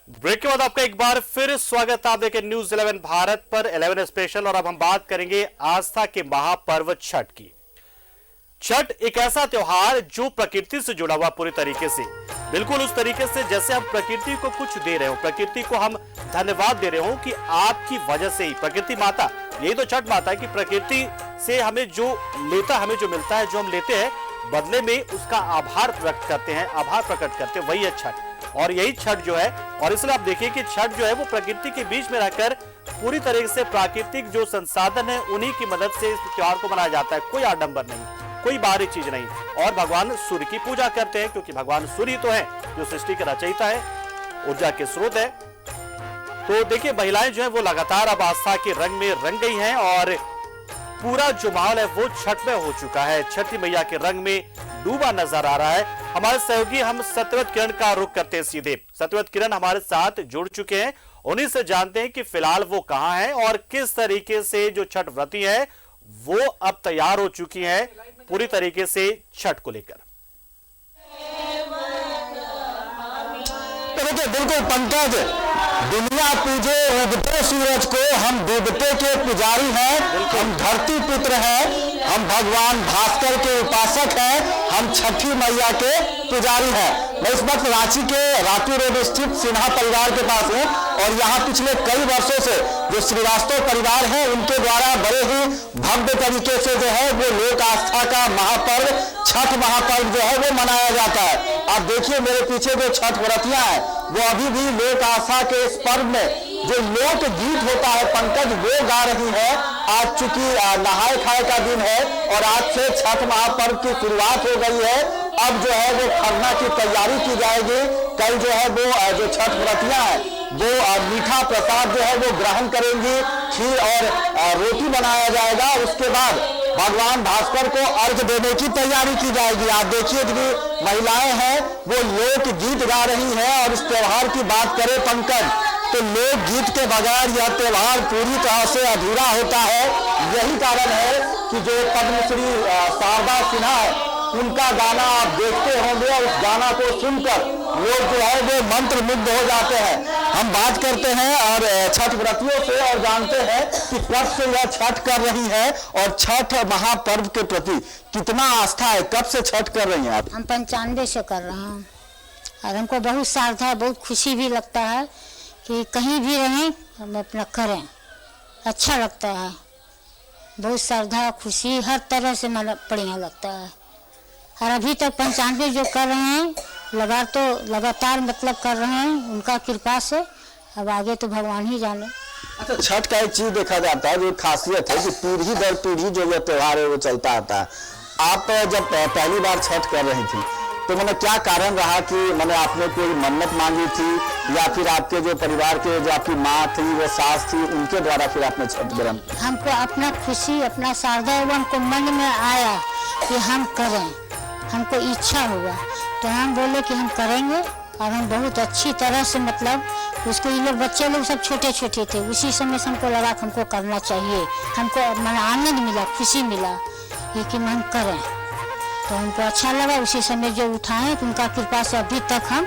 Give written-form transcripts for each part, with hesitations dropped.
Break के बाद आपका एक बार फिर स्वागत। आप देखें न्यूज 11 भारत पर 11 स्पेशल और अब हम बात करेंगे आस्था के महापर्व छठ की। छठ एक ऐसा त्योहार जो प्रकृति से जुड़ा हुआ पूरी तरीके से, बिल्कुल उस तरीके से जैसे हम प्रकृति को कुछ दे रहे हो, प्रकृति को हम धन्यवाद दे रहे हो कि आपकी वजह से ही प्रकृति माता, यही तो छठ माता है कि प्रकृति से हमें जो लेता, हमें जो मिलता है, जो हम लेते हैं बदले में उसका आभार प्रकट करते हैं, आभार प्रकट करते हैं, वही है छठ। और यही छठ जो है, और इसलिए आप देखिए कि छठ जो है वो प्रकृति के बीच में रहकर पूरी तरीके से प्राकृतिक जो संसाधन है उन्हीं की मदद से इस त्योहार को मनाया जाता है। कोई आडंबर नहीं, कोई बाहरी चीज नहीं, और भगवान सूर्य की पूजा करते हैं क्योंकि भगवान सूर्य तो है जो सृष्टि का रचयिता है, ऊर्जा के स्रोत है। तो देखिए महिलाएं जो है वो लगातार अब आस्था के रंग में रंग गई हैं और पूरा जो माहौल है वो छठ में हो चुका है, छठी मैया के रंग में डूबा नजर आ रहा है। हमारे सहयोगी हम सत्यव्रत किरण का रुख करते हैं सीधे। सत्यव्रत किरण हमारे साथ जुड़ चुके हैं, उन्हीं से जानते हैं कि फिलहाल वो कहां है और किस तरीके से जो छठ व्रती है वो अब तैयार हो चुकी है पूरी तरीके से छठ को लेकर। तो देखिए बिल्कुल पंकज, दुनिया पूजे उगते सूरज को, हम डूबते के पुजारी हैं, हम धरती पुत्र हैं, हम भगवान भास्कर के उपासक हैं, हम छठी मैया के पुजारी हैं। मैं इस वक्त रांची के रातू रोड स्थित सिन्हा परिवार के पास हूँ और यहाँ पिछले कई वर्षों से जो श्रीवास्तव परिवार है उनके द्वारा बड़े ही भव्य तरीके से जो है वो लोक आस्था का महापर्व छठ महापर्व जो है वो मनाया जाता है। आप देखिए मेरे पीछे जो छठ व्रतियां हैं वो अभी भी लोक आस्था के इस पर्व में जो लोक गीत होता है पंकज वो गा रही है। आज चूंकि नहाए खाए का दिन है और आज से छठ महापर्व की शुरुआत हो गई है। अब जो है वो खरना की तैयारी की जाएगी। कल जो है वो जो छठ व्रतियां हैं वो मीठा प्रसाद जो है वो ग्रहण करेंगी, खीर और रोटी बनाया जाएगा। उसके बाद भगवान भास्कर को अर्घ देने की तैयारी की जाएगी। आप देखिए कि महिलाएं हैं वो लोक गीत गा रही हैं और इस त्योहार की बात करें पंकज तो लोक गीत के बगैर यह त्योहार पूरी तरह से अधूरा होता है। यही कारण है कि जो पद्मश्री शारदा सिन्हा है उनका गाना आप देखते होंगे और उस गाना को सुनकर लोग जो है वो मंत्र मुग्ध हो जाते हैं। हम बात करते हैं और छठ व्रतियों से और जानते हैं कि कब से यह छठ कर रही है और छठ महापर्व के प्रति कितना आस्था है। कब से छठ कर रही हैं आप? हम 95 से कर रहे हैं और हमको बहुत श्रद्धा है, बहुत खुशी भी लगता है कि कहीं भी रहें हम अपना करें, अच्छा लगता है। बहुत श्रद्धा खुशी हर तरह से मतलब बढ़िया लगता है। और अभी तक 95 जो कर रहे हैं लगातार मतलब कर रहे हैं उनका कृपा से। अब आगे तो भगवान ही जाने। अच्छा, छठ का एक चीज देखा जाता है जो खासियत है कि पीढ़ी दर पीढ़ी जो यह त्योहार है वो चलता आता है। आप जब पहली बार छठ कर रही थी तो मैंने क्या कारण रहा कि मैंने आपने कोई मन्नत मांगी थी या फिर आपके जो परिवार के जो आपकी माँ थी वो सास थी उनके द्वारा फिर आपने छठ ग्रहण? हमको अपना खुशी अपना श्रद्धा हमको मन में आया कि हम करें, हमको इच्छा हुआ तो हम बोले कि हम करेंगे। और हम बहुत अच्छी तरह से मतलब उसको ये लोग बच्चे लोग सब छोटे छोटे थे, उसी समय से हमको लगा कि हमको करना चाहिए। हमको मन आनंद मिला, खुशी मिला ये कि हम करें तो हमको अच्छा लगा। उसी समय जो उठाए तो उनका कृपा से अभी तक हम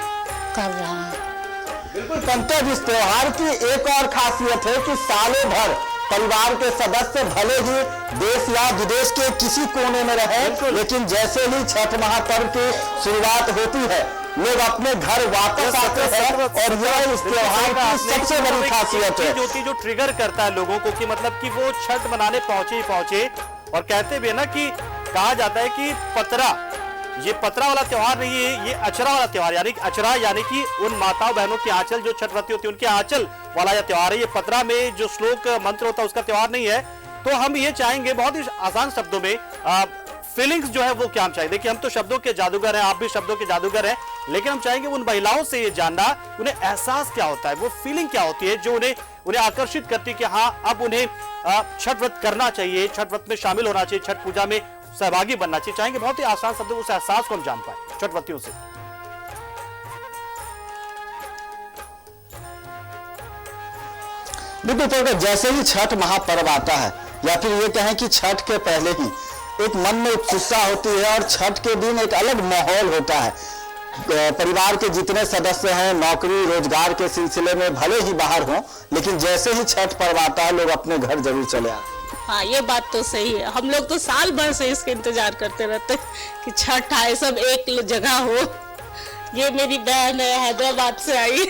कर रहे हैं। बिल्कुल पंकज, इस त्योहार की एक और खासियत है कि सालों भर परिवार के सदस्य भले ही देश या विदेश के किसी कोने में रहे, लेकिन जैसे ही छठ महापर्व की शुरुआत होती है लोग अपने घर वापस आते हैं और यह इस त्योहार की सबसे बड़ी खासियत है। जो ट्रिगर करता है लोगों को कि मतलब कि वो छठ मनाने पहुंचे ही पहुंचे। और कहते भी है ना कि कहा जाता है कि पतरा, ये पतरा वाला त्योहार नहीं है, ये अचरा वाला त्योहार, यानी अचरा यानी कि उन माताओं बहनों की आंचल जो छठ व्रती होती है उनके आंचल वाला यह त्योहार है। ये पतरा में जो श्लोक मंत्र होता है उसका त्योहार नहीं है। तो हम ये चाहेंगे बहुत ही आसान शब्दों में फीलिंग्स जो है वो क्या हम चाहिए। देखिए हम तो शब्दों के जादूगर हैं, आप भी शब्दों के जादूगर हैं, लेकिन हम चाहेंगे उन महिलाओं से ये जानना उन्हें एहसास क्या होता है, वो फीलिंग क्या होती है जो उन्हें आकर्षित करती है कि हाँ अब उन्हें छठ व्रत करना चाहिए, छठ व्रत में शामिल होना चाहिए, छठ पूजा में सहभागी बनना चाहिए। चाहेंगे बहुत ही आसान शब्दों उस एहसास को हम जान पाए छठ व्रतियों से। बिल्कुल, जैसे ही छठ महापर्व आता है या फिर ये कहें कि छठ के पहले ही एक मन में उत्सुकता होती है और छठ के दिन एक अलग माहौल होता है। परिवार के जितने सदस्य हैं नौकरी रोजगार के सिलसिले में भले ही बाहर हों, लेकिन जैसे ही छठ पर्व आता है लोग अपने घर जरूर चले आते हैं। हाँ, ये बात तो सही है। हम लोग तो साल भर से इसके इंतजार करते रहते कि छठ आए, सब एक जगह हो। ये मेरी बहन है, हैदराबाद से आई।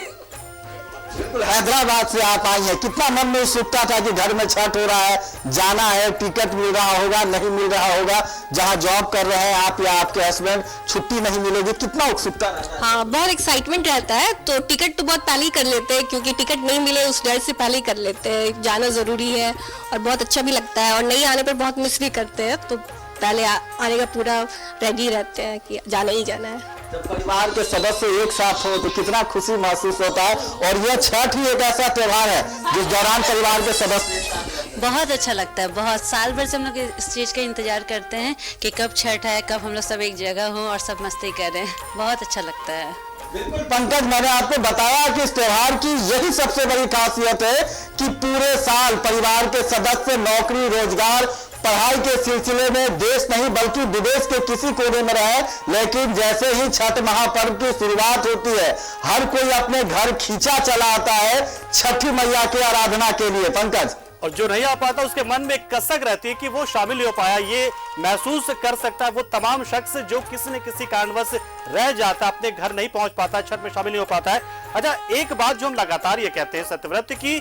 बिल्कुल, हैदराबाद से आप आई हैं, कितना मन में उत्सुकता था कि घर में छठ हो रहा है, जाना है, टिकट मिल रहा होगा नहीं मिल रहा होगा, जहां जॉब कर रहे हैं आप या आपके हस्बैंड, छुट्टी नहीं मिलेगी, कितना उत्सुकता रहता है? हाँ, बहुत एक्साइटमेंट रहता है। तो टिकट तो बहुत पहले ही कर लेते हैं, क्योंकि टिकट नहीं मिले उस डर से पहले ही कर लेते हैं। जाना जरूरी है और बहुत अच्छा भी लगता है, और नहीं आने पर बहुत मिस भी करते हैं। तो पहले आने का पूरा रेडी रहते हैं कि जाना ही जाना है। जब परिवार के सदस्य एक साथ हो तो कितना खुशी महसूस होता है। और यह छठ ही एक ऐसा त्योहार है जिस दौरान परिवार के सदस्य बहुत अच्छा लगता है। बहुत साल भर से हम लोग इस चीज़ का इंतजार करते हैं कि कब छठ है, कब हम लोग सब एक जगह हों और सब मस्ती करें। बहुत अच्छा लगता है। बिल्कुल पंकज, मैंने आपको बताया कि इस त्योहार की यही सबसे बड़ी खासियत है कि पूरे साल परिवार के सदस्य नौकरी रोजगार पढ़ाई के सिलसिले में देश नहीं बल्कि विदेश के किसी कोने में रहे, लेकिन जैसे ही छठ महापर्व की शुरुआत होती है हर कोई अपने घर खींचा चला आता है छठी मैया की आराधना के लिए। पंकज, और जो नहीं आ पाता उसके मन में कसक रहती है कि वो शामिल नहीं हो पाया। ये महसूस कर सकता है वो तमाम शख्स जो किसी न किसी कारणवश रह जाता, अपने घर नहीं पहुंच पाता, छठ में शामिल नहीं हो पाता है। अच्छा, एक बात जो हम लगातार ये कहते हैं सत्यव्रत की,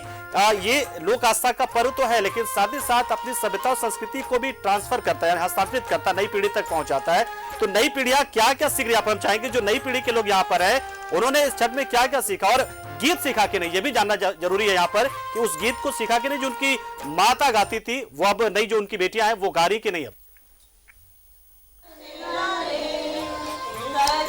ये लोक आस्था का पर्व तो है, लेकिन साथ ही साथ अपनी सभ्यता और संस्कृति को भी ट्रांसफर करता है, हस्तांतरित करता है, नई पीढ़ी तक पहुंचाता है। तो नई पीढ़ियां क्या क्या सीख रही है, आप हम चाहेंगे जो नई पीढ़ी के लोग यहाँ पर है उन्होंने इस छठ में क्या क्या सीखा, और गीत सीखा कि नहीं, ये भी जानना जरूरी है यहाँ पर कि उस गीत को सीखा कि नहीं जो उनकी माता गाती थी, वो अब नई जो उनकी बेटियां हैं वो गा रही कि नहीं। अब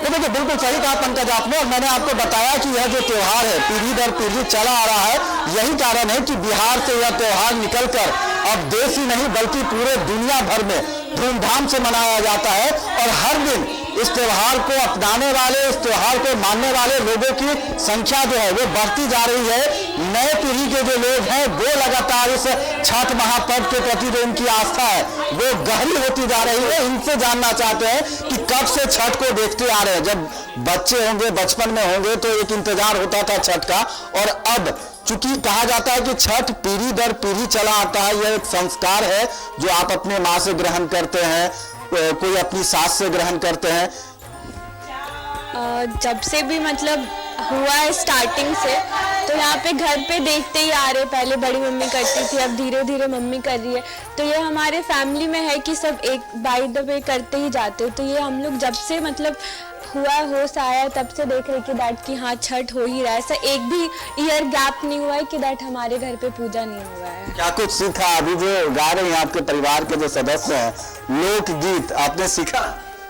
देखिए, बिल्कुल सही कहा पंकज आपने, और मैंने आपको बताया कि यह जो त्योहार है पीढ़ी दर पीढ़ी चला आ रहा है। यही कारण है कि बिहार से यह त्योहार निकलकर अब देश ही नहीं बल्कि पूरे दुनिया भर में धूमधाम से मनाया जाता है। और हर दिन इस त्योहार को अपनाने वाले, इस त्योहार को मानने वाले लोगों की संख्या जो है वो बढ़ती जा रही है। नए पीढ़ी के जो लोग हैं वो लगातार इस छठ महापर्व के प्रति जो उनकी आस्था है वो गहरी होती जा रही है। इनसे जानना चाहते हैं कि कब से छठ को देखते आ रहे हैं। जब बच्चे होंगे, बचपन में होंगे तो एक इंतजार होता था छठ का, और अब चूंकि कहा जाता है कि छठ पीढ़ी दर पीढ़ी चला आता है, यह एक संस्कार है जो आप अपने माँ से ग्रहण करते हैं, कोई अपनी सास से ग्रहण करते हैं। जब से भी मतलब हुआ है स्टार्टिंग से, तो यहाँ पे घर पे देखते ही आ रहे। पहले बड़ी मम्मी करती थी, अब धीरे धीरे मम्मी कर रही है। तो ये हमारे फैमिली में है कि सब एक बाय द वे करते ही जाते हो। तो ये हम लोग जब से मतलब हुआ होश आया तब से देख रहे कि दैट कि हाँ छठ हो ही रहा है। ऐसा एक भी ईयर गैप नहीं हुआ है कि दैट हमारे घर पे पूजा नहीं हुआ है। क्या कुछ सीखा? अभी जो गा रहे हैं आपके परिवार के जो सदस्य हैं लोकगीत, आपने सीखा?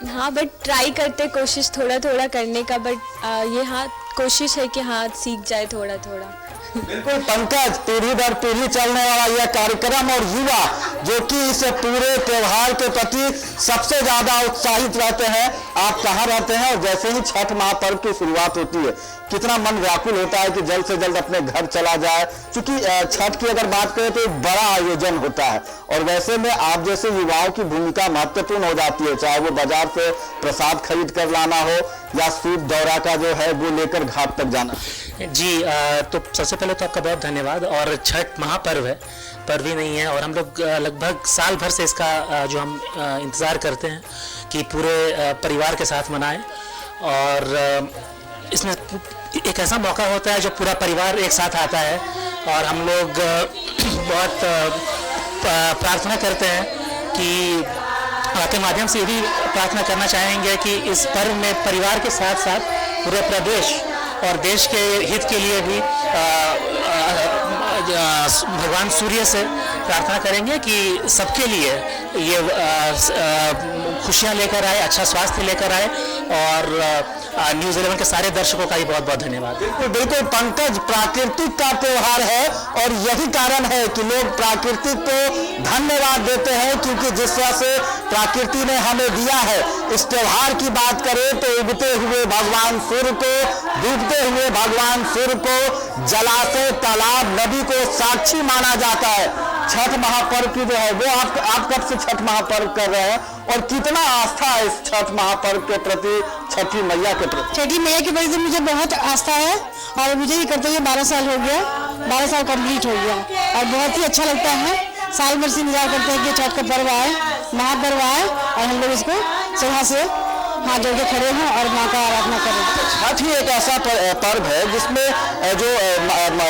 हाँ, बट ट्राई करते, कोशिश थोड़ा थोड़ा करने का। बट ये हाँ कोशिश है कि हाँ सीख जाए थोड़ा थोड़ा। बिल्कुल पंकज, पीढ़ी दर पीढ़ी चलने वाला यह कार्यक्रम और युवा जो कि इस पूरे त्योहार के प्रति सबसे ज्यादा उत्साहित रहते हैं। आप कहाँ रहते हैं और जैसे ही छठ महापर्व की शुरुआत होती है कितना मन व्याकुल होता है कि जल्द से जल्द अपने घर चला जाए। क्योंकि छठ की अगर बात करें तो एक बड़ा आयोजन होता है, और वैसे में आप जैसे युवाओं की भूमिका महत्वपूर्ण हो जाती है, चाहे वो बाजार से प्रसाद खरीद कर लाना हो या सूप दौरा का जो है वो लेकर घाट तक जाना। जी, तो सबसे पहले तो आपका बहुत धन्यवाद। और छठ महापर्व है, पर्व ही नहीं है, और हम लोग लगभग साल भर से इसका जो हम इंतज़ार करते हैं कि पूरे परिवार के साथ मनाएं। और इसमें एक ऐसा मौका होता है जो पूरा परिवार एक साथ आता है, और हम लोग बहुत प्रार्थना करते हैं कि आपके माध्यम से ये भी प्रार्थना करना चाहेंगे कि इस पर्व में परिवार के साथ साथ पूरे प्रदेश और देश के हित के लिए भी भगवान सूर्य से प्रार्थना करेंगे कि सबके लिए ये खुशियाँ लेकर आए, अच्छा स्वास्थ्य लेकर आए। और न्यूज़ 11 के सारे दर्शकों का भी बहुत बहुत धन्यवाद। बिल्कुल बिल्कुल पंकज, प्राकृतिक का त्योहार है और यही कारण है कि लोग प्राकृतिक को धन्यवाद देते हैं, क्योंकि जिस तरह से प्रकृति ने हमें दिया है। इस त्योहार की बात करें तो उगते हुए भगवान सूर्य को, डूबते हुए भगवान सूर्य को, जलाशय तालाब नदी को साक्षी माना जाता है। छठ महापर्व की जो है वो आप कब से छठ महापर्व कर रहे हैं और कितना आस्था है इस छठ महापर्व के प्रति, छठी मैया के प्रति? छठी मैया के प्रति मुझे बहुत आस्था है और मुझे ये करते हुए 12 साल हो गया, 12 साल कंप्लीट हो गया और बहुत ही अच्छा लगता है। साल भर से इंतजार करते हैं कि छठ का पर्व आए, महापर्व आए और हम लोग इसको सुबह से हाथ जोड़ के खड़े हैं और माँ का आराधना करें। छठ ही एक ऐसा पर्व है जिसमें जो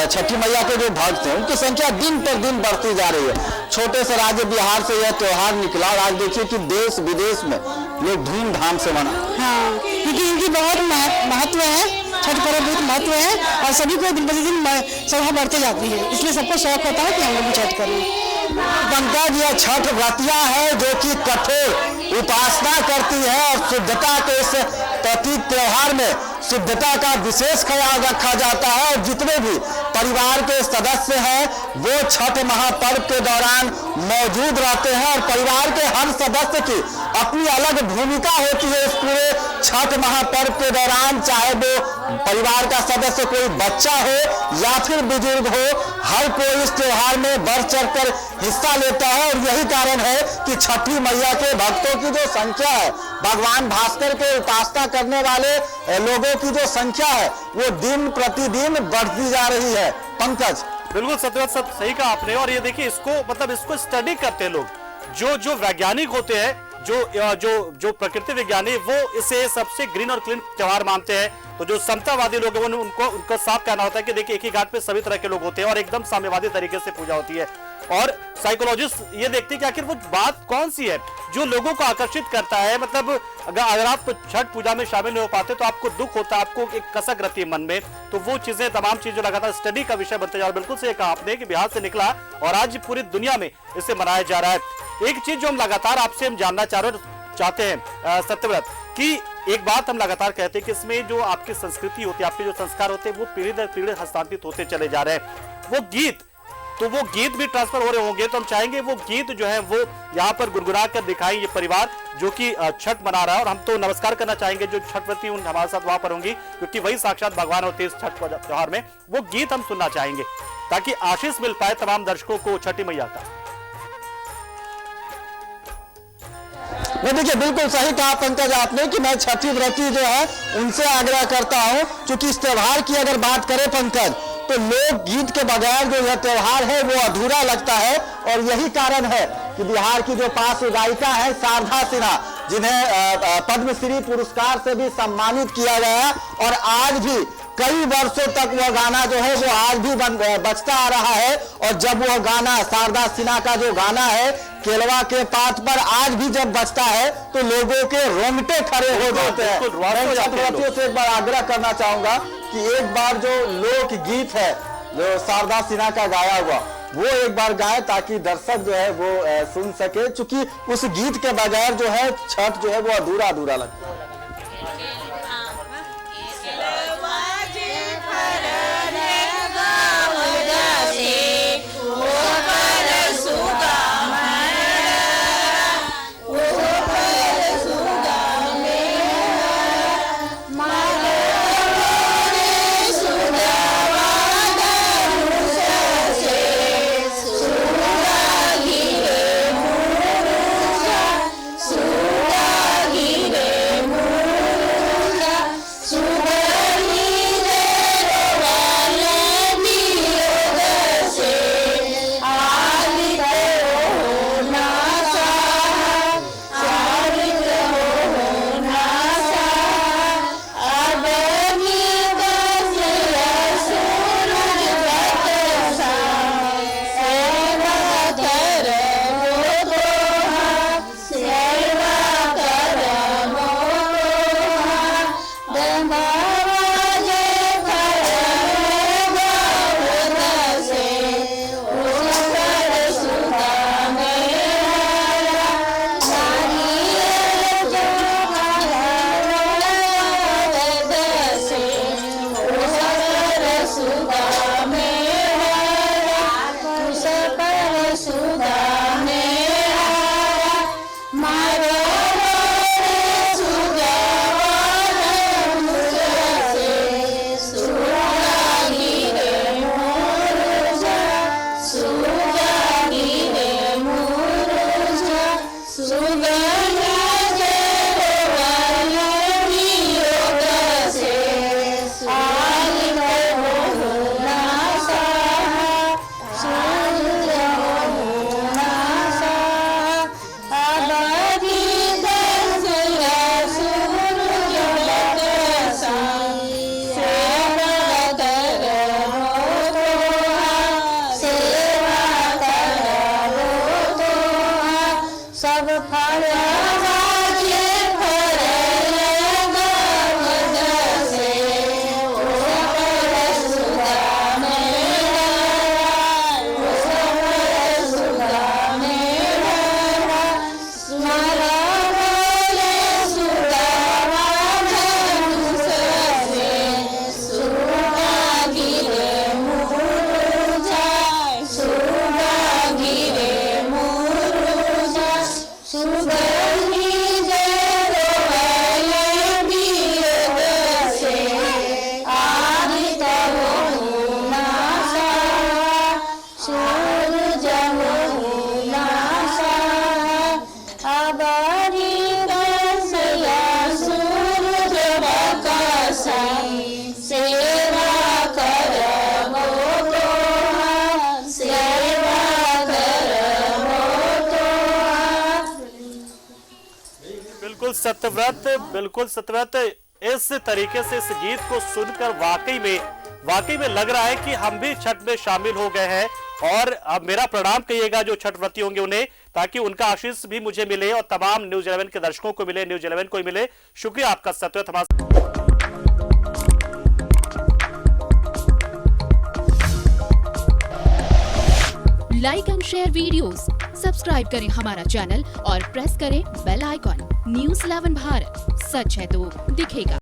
छठी मैया के जो भक्त हैं उनकी संख्या दिन पर दिन बढ़ती जा रही है। छोटे से राज्य बिहार से यह त्योहार निकला और आज देखिए कि देश विदेश में लोग धूमधाम से मना। हाँ, क्योंकि इनकी बहुत महत्व है, छठ पर्व बहुत महत्व है और सभी को दिन प्रतिदिन शोभा बढ़ते जाती है, इसलिए सबको शौक होता है कि हम लोग भी छठ करें। पंकज, यह छठ व्रतिया है जो कि कठोर उपासना करती है और शुद्धता के इस प्रतीक त्योहार में शुद्धता का विशेष ख्याल रखा जाता है और जितने भी परिवार के सदस्य हैं वो छठ महापर्व के दौरान मौजूद रहते हैं और परिवार के हर सदस्य की अपनी अलग भूमिका होती है इस पूरे छठ महापर्व के दौरान, चाहे वो परिवार का सदस्य कोई बच्चा हो या फिर बुजुर्ग हो, हर कोई इस त्योहार में बढ़ चढ़कर हिस्सा लेता है और यही कारण है कि छठी मैया के भक्तों की जो संख्या है, भगवान भास्कर के उपासना करने वाले लोगों की जो संख्या है वो दिन प्रतिदिन बढ़ती जा रही है। पंकज, बिल्कुल सत्यव्रत, सब सही कहा आपने। और ये देखिए इसको मतलब इसको स्टडी करते हैं लोग, जो वैज्ञानिक होते हैं, जो प्रकृति विज्ञानी, वो इसे सबसे ग्रीन और क्लीन त्योहार मानते हैं। तो जो समतावादी लोग हैं उनको साफ कहना होता है कि देखिए एक ही घाट पे सभी तरह के लोग होते हैं और एकदम साम्यवादी तरीके से पूजा होती है। और साइकोलॉजिस्ट ये देखते हैं कि आखिर वो बात कौन सी है जो लोगों को आकर्षित करता है। मतलब अगर आप छठ पूजा में शामिल नहीं हो पाते तो आपको दुख होता है, आपको एक कसक रहती है मन में। तो वो चीजें, तमाम चीजें लगातार स्टडी का विषय बनते जा रहा है। बिल्कुल से कहा आपने कि बिहार से निकला और आज पूरी दुनिया में इसे मनाया जा रहा है। एक चीज जो हम लगातार आपसे हम जानना चाहते हैं सत्यव्रत, कि एक बात हम लगातार कहते हैं कि इसमें जो आपकी संस्कृति होती है, आपके जो संस्कार होते हैं वो पीढ़ी दर पीढ़ी हस्तांतरित होते चले जा रहे हैं। वो गीत भी ट्रांसफर हो रहे होंगे, तो हम चाहेंगे वो गीत जो है वो यहाँ पर गुनगुना कर दिखाएं ये परिवार जो कि छठ मना रहा है। और हम तो नमस्कार करना चाहेंगे जो छठव्रती उन हमारे साथ वहां पर होंगी, क्योंकि वही साक्षात भगवान होते हैं इस छठ त्योहार में। वो गीत हम सुनना चाहेंगे ताकि आशीष मिल पाए तमाम दर्शकों को छठी मैया का। देखिए बिल्कुल सही कहा पंकज आपने कि मैं छठी व्रती जो है उनसे आग्रह करता हूं, क्योंकि इस त्योहार की अगर बात करें पंकज तो लोक गीत के बगैर जो यह त्योहार है वो अधूरा लगता है। और यही कारण है कि बिहार की जो पार्श्व गायिका है शारदा सिन्हा, जिन्हें पद्मश्री पुरस्कार से भी सम्मानित किया गया और आज भी कई वर्षों तक वह गाना जो है वो आज भी बजता आ रहा है। और जब वह गाना शारदा सिन्हा का जो गाना है केलवा के पात पर आज भी जब बजता है तो लोगों के रोंगटे खड़े हो जाते हैं। मैं छठव्रतियों से एक बार आग्रह करना चाहूंगा कि एक बार जो लोक गीत है जो शारदा सिन्हा का गाया हुआ वो एक बार गाए ताकि दर्शक जो है वो सुन सके, क्योंकि उस गीत के बगैर जो है छठ जो है वो अधूरा अधूरा लगता है। सत्यव्रत, बिल्कुल सत्यव्रत, इस तरीके से इस गीत को सुनकर वाकई में लग रहा है कि हम भी छठ में शामिल हो गए हैं। और अब मेरा प्रणाम कहिएगा जो छठ व्रती होंगे उन्हें, ताकि उनका आशीष भी मुझे मिले और तमाम न्यूज़ 11 के दर्शकों को मिले, न्यूज़ 11 को ही मिले। शुक्रिया आपका सत्यव्रत हमारे। Like and share videos, subscribe करें हमारा चैनल और प्रेस करें बेल आइकॉन। न्यूज़ 11 भारत, सच है तो दिखेगा।